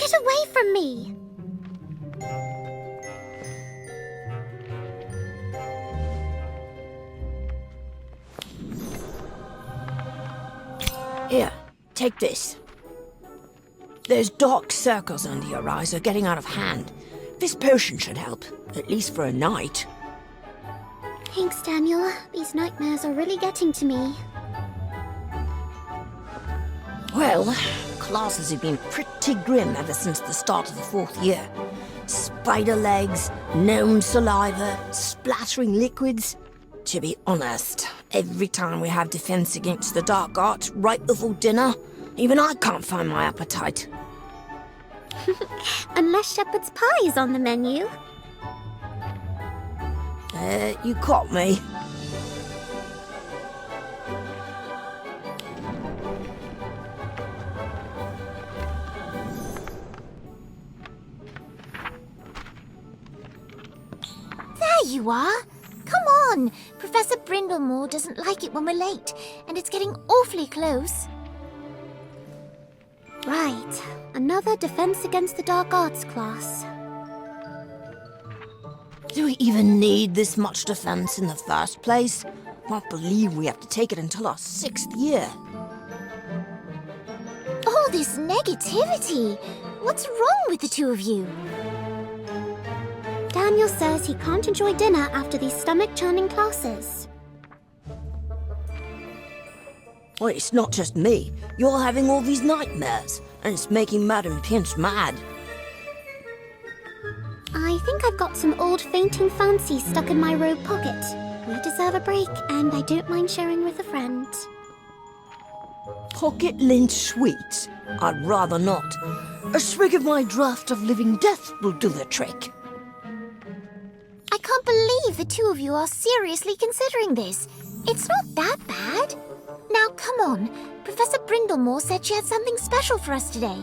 Get away from me! Here, take this. There's dark circles under your eyes. They're getting out of hand. This potion should help, at least for a night. Thanks, Daniel. These nightmares are really getting to me. Well, classes have been pretty grim ever since the start of the 4th year. Spider legs, gnome saliva, splattering liquids. To be honest, every time we have defense against the dark arts right before dinner, even I can't find my appetite. Unless shepherd's pie is on the menu. You caught me. There you are! Come on! Professor Brindlemore doesn't like it when we're late, and it's getting awfully close. Right, another Defense Against the Dark Arts class. Do we even need this much defense in the first place? Can't believe we have to take it until our 6th year. All this negativity! What's wrong with the two of you? Daniel says he can't enjoy dinner after these stomach-churning classes. Well, it's not just me. You're having all these nightmares, and it's making Madam Pinch mad. I think I've got some old fainting fancies stuck in my robe pocket. We deserve a break, and I don't mind sharing with a friend. Pocket lint sweets? I'd rather not. A swig of my draught of living death will do the trick. I can't believe the two of you are seriously considering this. It's not that bad. Now, come on. Professor Brindlemore said she had something special for us today.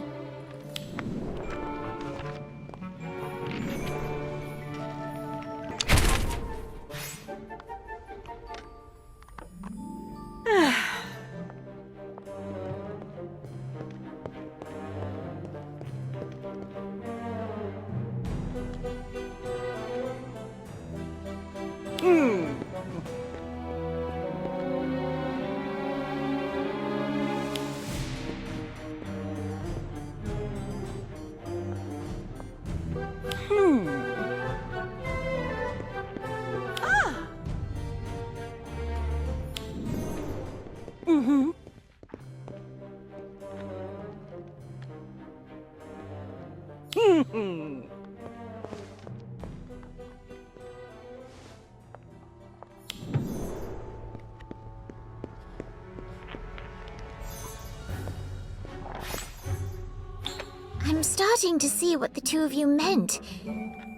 I'm starting to see what the two of you meant.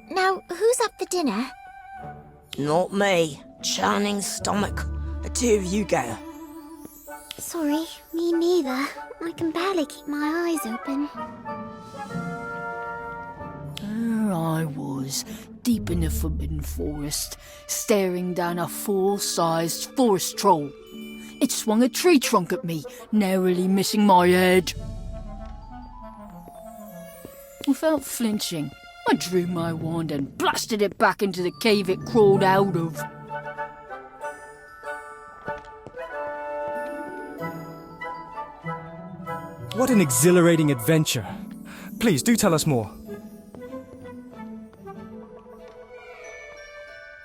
Now, who's up for dinner? Not me. Churning stomach. The two of you go. Sorry, me neither. I can barely keep my eyes open. There I was, deep in the Forbidden Forest, staring down a full-sized forest troll. It swung a tree trunk at me, narrowly missing my head. Without flinching, I drew my wand and blasted it back into the cave it crawled out of. What an exhilarating adventure. Please, do tell us more.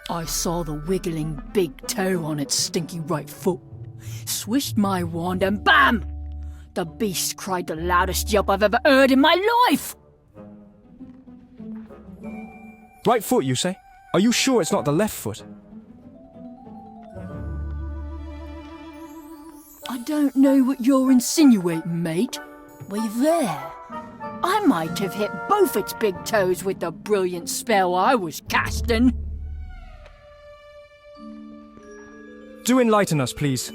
I saw the wiggling big toe on its stinky right foot. Swished my wand and BAM! The beast cried the loudest yelp I've ever heard in my life! Right foot, you say? Are you sure it's not the left foot? I don't know what you're insinuating, mate. Were you there? I might have hit both its big toes with the brilliant spell I was casting. Do enlighten us, please.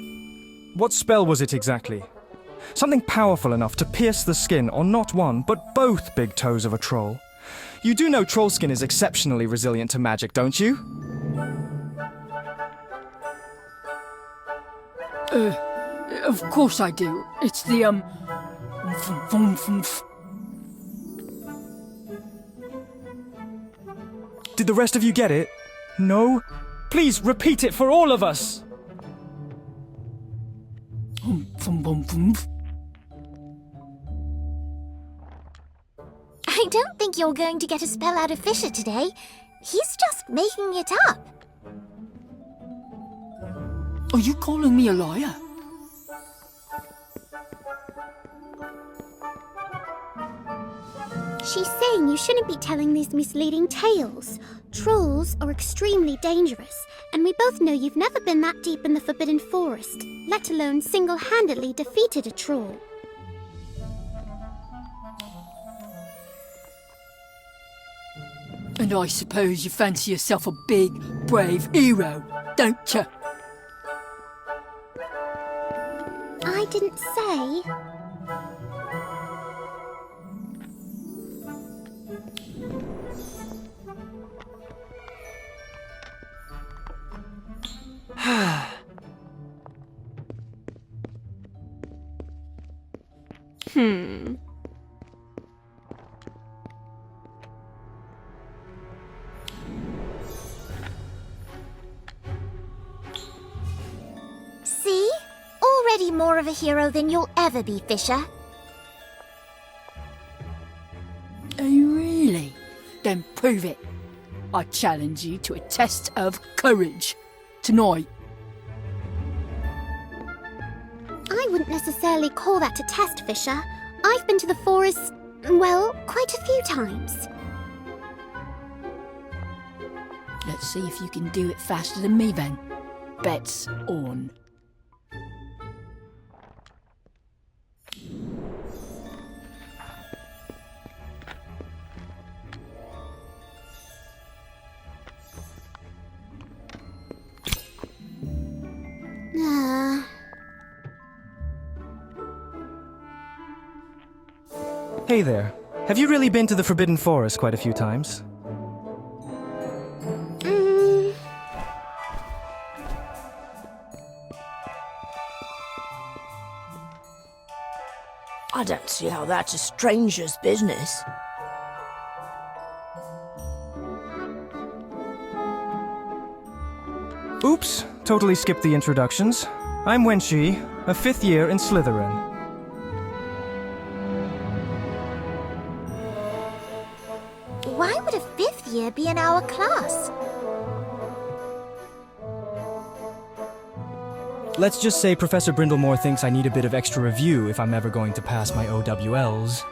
What spell was it exactly? Something powerful enough to pierce the skin on not one, but both big toes of a troll. You do know troll skin is exceptionally resilient to magic, don't you? Of course I do. It's the, Did the rest of you get it? No? Please repeat it for all of us! I don't think you're going to get a spell out of Fisher today. He's just making it up. Are you calling me a liar? She's saying you shouldn't be telling these misleading tales. Trolls are extremely dangerous, and we both know you've never been that deep in the Forbidden Forest, let alone single-handedly defeated a troll. And I suppose you fancy yourself a big, brave hero, don't you? I didn't say. See? Already more of a hero than you'll ever be, Fisher. Oh, really? Then prove it. I challenge you to a test of courage. Tonight. I wouldn't necessarily call that a test, Fisher. I've been to the forest, well, quite a few times. Let's see if you can do it faster than me then. Bets on. Hey there. Have you really been to the Forbidden Forest quite a few times? I don't see how that's a stranger's business. Oops, totally skipped the introductions. I'm Wenshi, a 5th year in Slytherin. Why would a 5th year be in our class? Let's just say Professor Brindlemore thinks I need a bit of extra review if I'm ever going to pass my OWLs.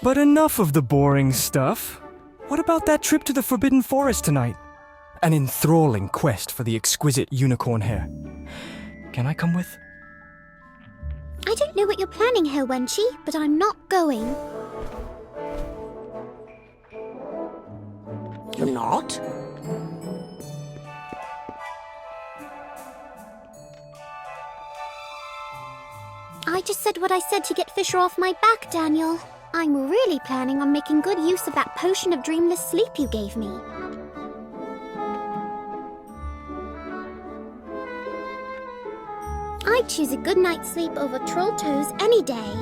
But enough of the boring stuff. What about that trip to the Forbidden Forest tonight? An enthralling quest for the exquisite unicorn hair. Can I come with? I don't know what you're planning here, Wenshi, but I'm not going. You're not? I just said what I said to get Fisher off my back, Daniel. I'm really planning on making good use of that potion of dreamless sleep you gave me. I'd choose a good night's sleep over troll toes any day.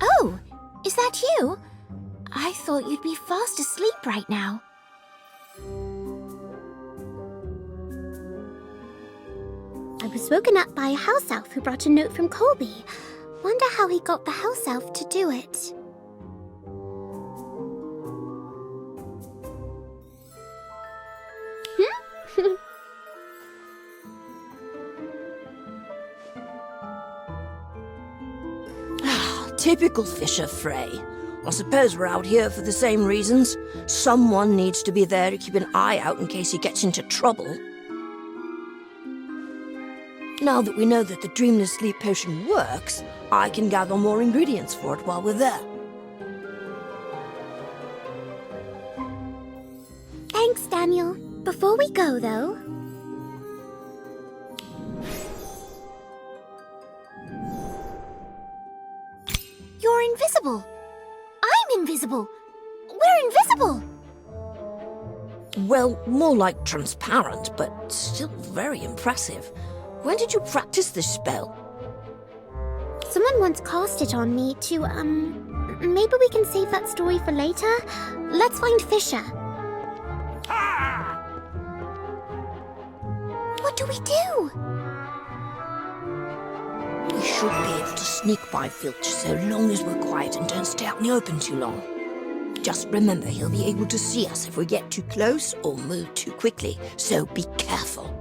Oh, is that you? I thought you'd be fast asleep right now. I was woken up by a house elf who brought a note from Colby. Wonder how he got the house elf to do it. Typical Fisher Frey. I suppose we're out here for the same reasons. Someone needs to be there to keep an eye out in case he gets into trouble. Now that we know that the dreamless sleep potion works, I can gather more ingredients for it while we're there. Thanks, Daniel. Before we go, though... invisible. We're invisible. Well, more like transparent, but still very impressive. When did you practice this spell? Someone once cast it on me to, maybe we can save that story for later? Let's find Fisher. What do we do? We should be able to sneak by Filch so long as we're quiet and don't stay out in the open too long. Just remember, he'll be able to see us if we get too close or move too quickly, so be careful.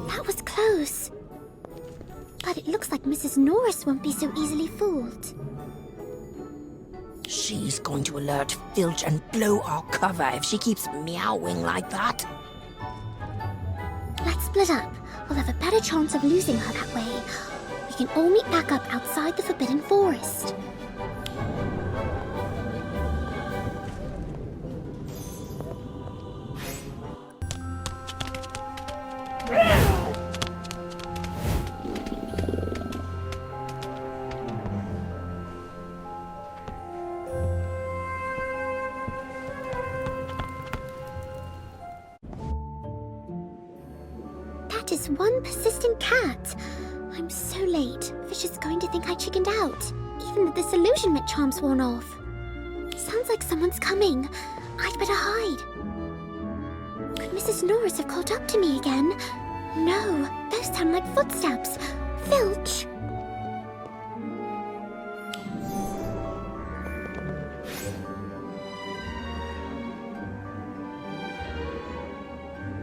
That was close. But it looks like Mrs. Norris won't be so easily fooled. She's going to alert Filch and blow our cover if she keeps meowing like that. Let's split up. We'll have a better chance of losing her that way. We can all meet back up outside the Forbidden Forest. That is one persistent cat. I'm so late. Fisher's going to think I chickened out. Even the disillusionment charm's worn off. Sounds like someone's coming. I'd better hide. Could Mrs. Norris have caught up to me again? No, those sound like footsteps. Filch!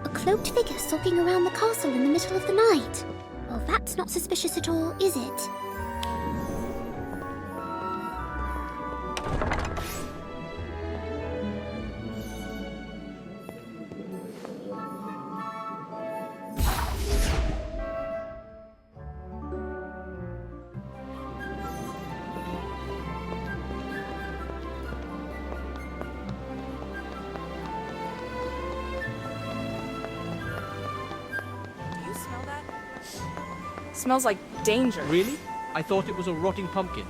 A cloaked figure stalking around the castle in the middle of the night. Well, that's not suspicious at all, is it? Smells like danger. Really? I thought it was a rotting pumpkin.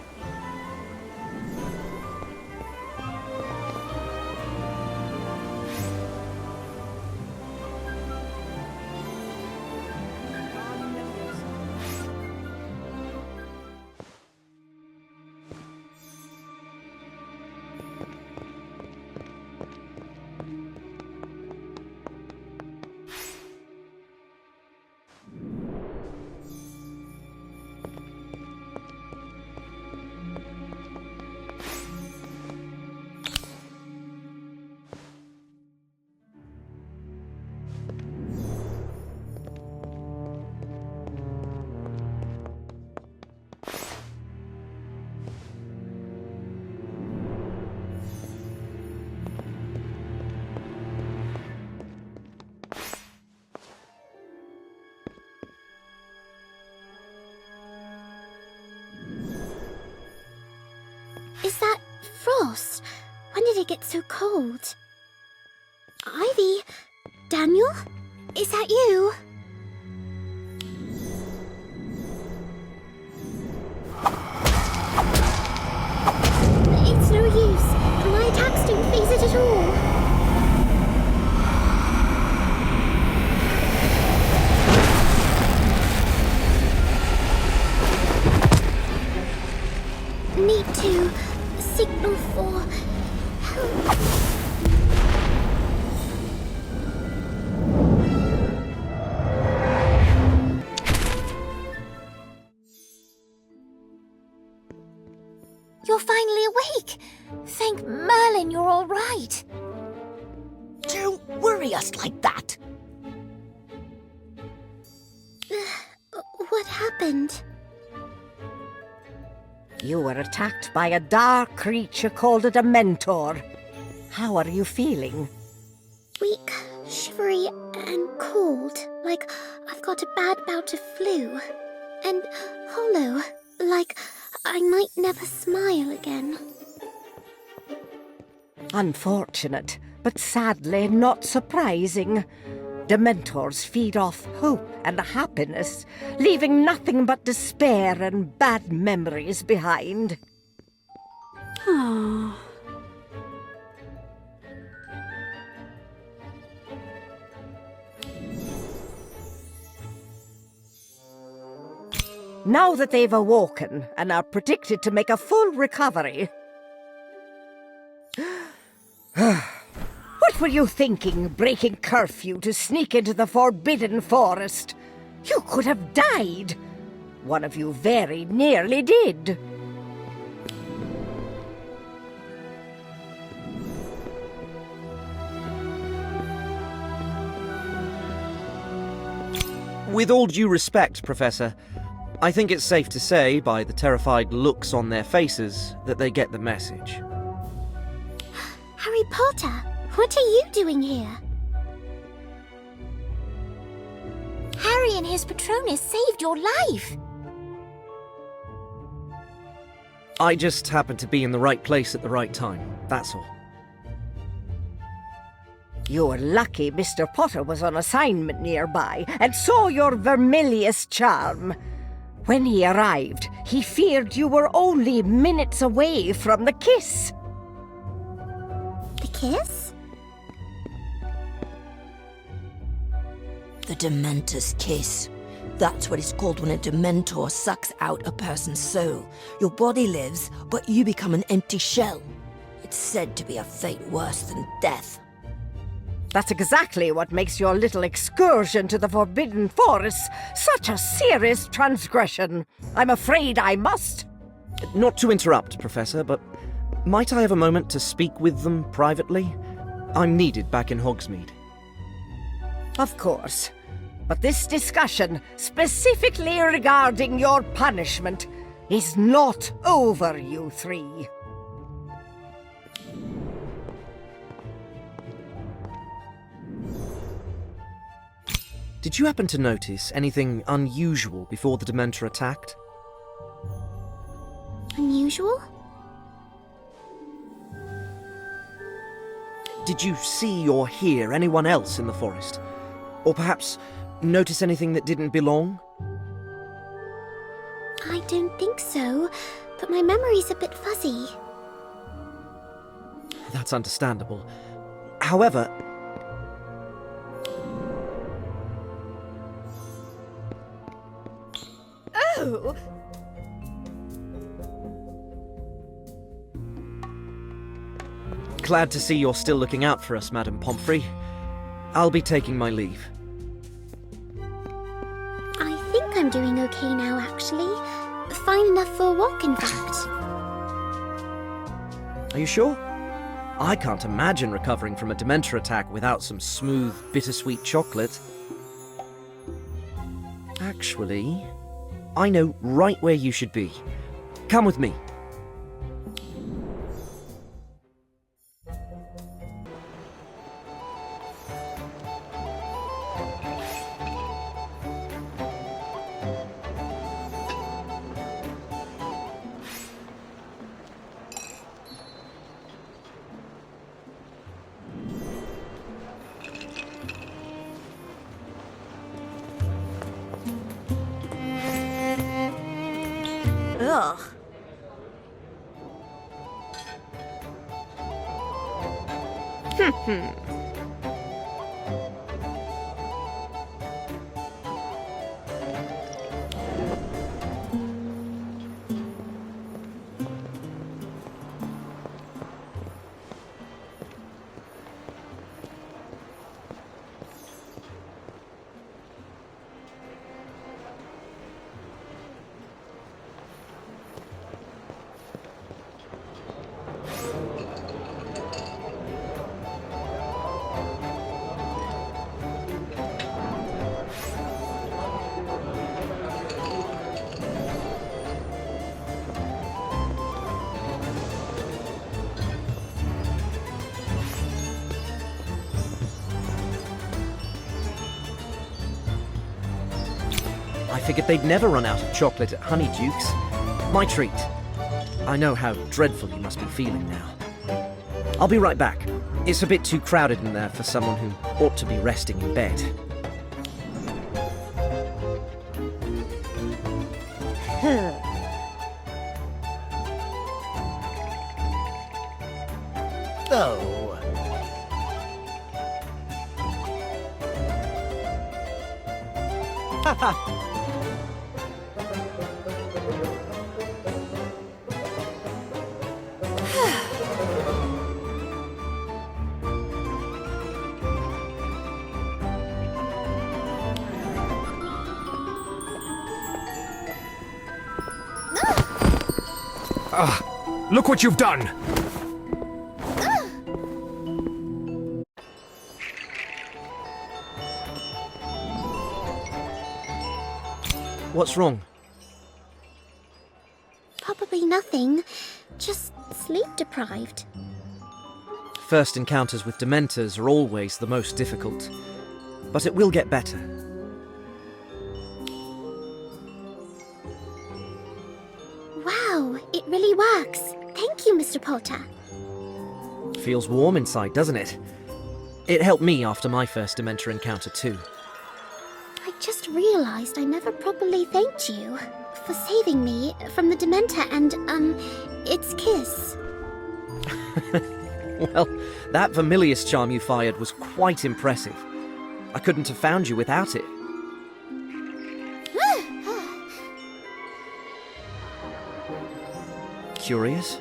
Is that frost? When did it get so cold? Ivy? Daniel? Is that you? It's no use. My attacks don't phase it at all. Need to signal for help. You're finally awake! Thank Merlin you're all right! Don't worry us like that. What happened? You were attacked by a dark creature called a Dementor. How are you feeling? Weak, shivery, and cold, like I've got a bad bout of flu. And hollow, like I might never smile again. Unfortunate, but sadly not surprising. Dementors feed off hope and happiness, leaving nothing but despair and bad memories behind. Now that they've awoken and are predicted to make a full recovery... What were you thinking, breaking curfew to sneak into the Forbidden Forest? You could have died. One of you very nearly did. With all due respect, Professor, I think it's safe to say, by the terrified looks on their faces, that they get the message. Harry Potter, what are you doing here? Harry and his Patronus saved your life! I just happened to be in the right place at the right time, that's all. You're lucky Mr. Potter was on assignment nearby and saw your Vermilius charm. When he arrived, he feared you were only minutes away from the kiss. The kiss? The Dementor's kiss. That's what it's called when a Dementor sucks out a person's soul. Your body lives, but you become an empty shell. It's said to be a fate worse than death. That's exactly what makes your little excursion to the Forbidden Forest such a serious transgression. I'm afraid I must. Not to interrupt, Professor, but might I have a moment to speak with them privately? I'm needed back in Hogsmeade. Of course. But this discussion, specifically regarding your punishment, is not over, you three. Did you happen to notice anything unusual before the Dementor attacked? Unusual? Did you see or hear anyone else in the forest? Or perhaps notice anything that didn't belong? I don't think so, but my memory's a bit fuzzy. That's understandable. However... Oh! Glad to see you're still looking out for us, Madame Pomfrey. I'll be taking my leave. I think I'm doing okay now, actually. Fine enough for a walk, in fact. Are you sure? I can't imagine recovering from a Dementor attack without some smooth, bittersweet chocolate. Actually, I know right where you should be. Come with me. Ugh. figured they'd never run out of chocolate at Honeydukes. My treat. I know how dreadful you must be feeling now. I'll be right back. It's a bit too crowded in there for someone who ought to be resting in bed. Oh. Look what you've done! What's wrong? Probably nothing. Just sleep deprived. First encounters with Dementors are always the most difficult. But it will get better. Wow, it really works. Thank you, Mr. Potter. Feels warm inside, doesn't it? It helped me after my first Dementor encounter too. I just realized I never properly thanked you for saving me from the Dementor and, its kiss. Well, that Vermilius charm you fired was quite impressive. I couldn't have found you without it. Curious?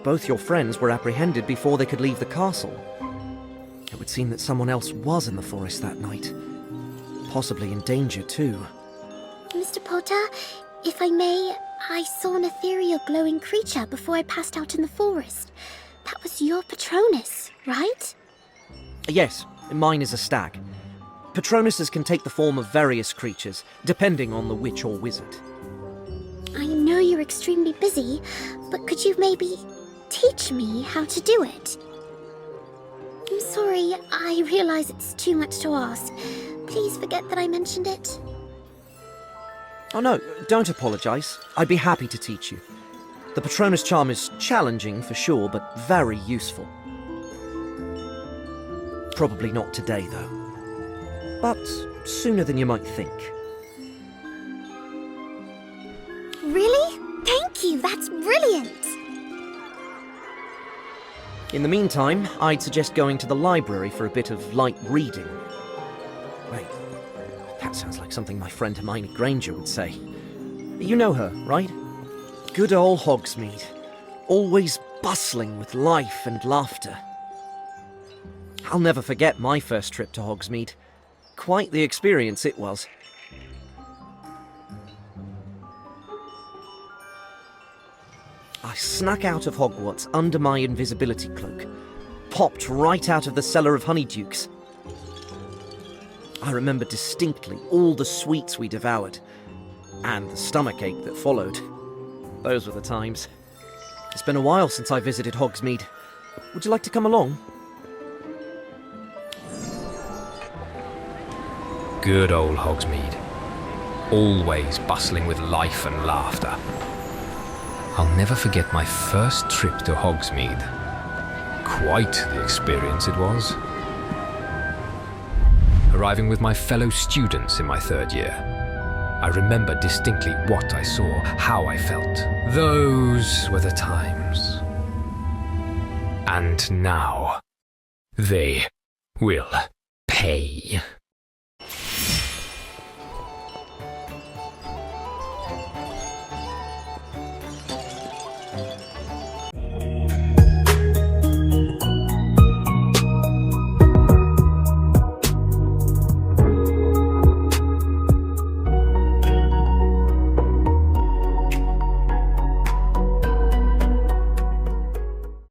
Both your friends were apprehended before they could leave the castle. It would seem that someone else was in the forest that night. Possibly in danger too. Mr. Potter, if I may, I saw an ethereal glowing creature before I passed out in the forest. That was your Patronus, right? Yes, mine is a stag. Patronuses can take the form of various creatures, depending on the witch or wizard. I know you're extremely busy, but could you maybe teach me how to do it? I'm sorry, I realize it's too much to ask. Please forget that I mentioned it. Oh no, don't apologise. I'd be happy to teach you. The Patronus charm is challenging for sure, but very useful. Probably not today though. But sooner than you might think. Really? Thank you, that's brilliant! In the meantime, I'd suggest going to the library for a bit of light reading. Wait, that sounds like something my friend Hermione Granger would say. You know her, right? Good old Hogsmeade. Always bustling with life and laughter. I'll never forget my first trip to Hogsmeade. Quite the experience it was. I snuck out of Hogwarts under my invisibility cloak, popped right out of the cellar of Honeydukes. I remember distinctly all the sweets we devoured, and the stomachache that followed. Those were the times. It's been a while since I visited Hogsmeade. Would you like to come along? Good old Hogsmeade. Always bustling with life and laughter. I'll never forget my first trip to Hogsmeade. Quite the experience it was. Arriving with my fellow students in my third year, I remember distinctly what I saw, how I felt. Those were the times. And now, they will pay.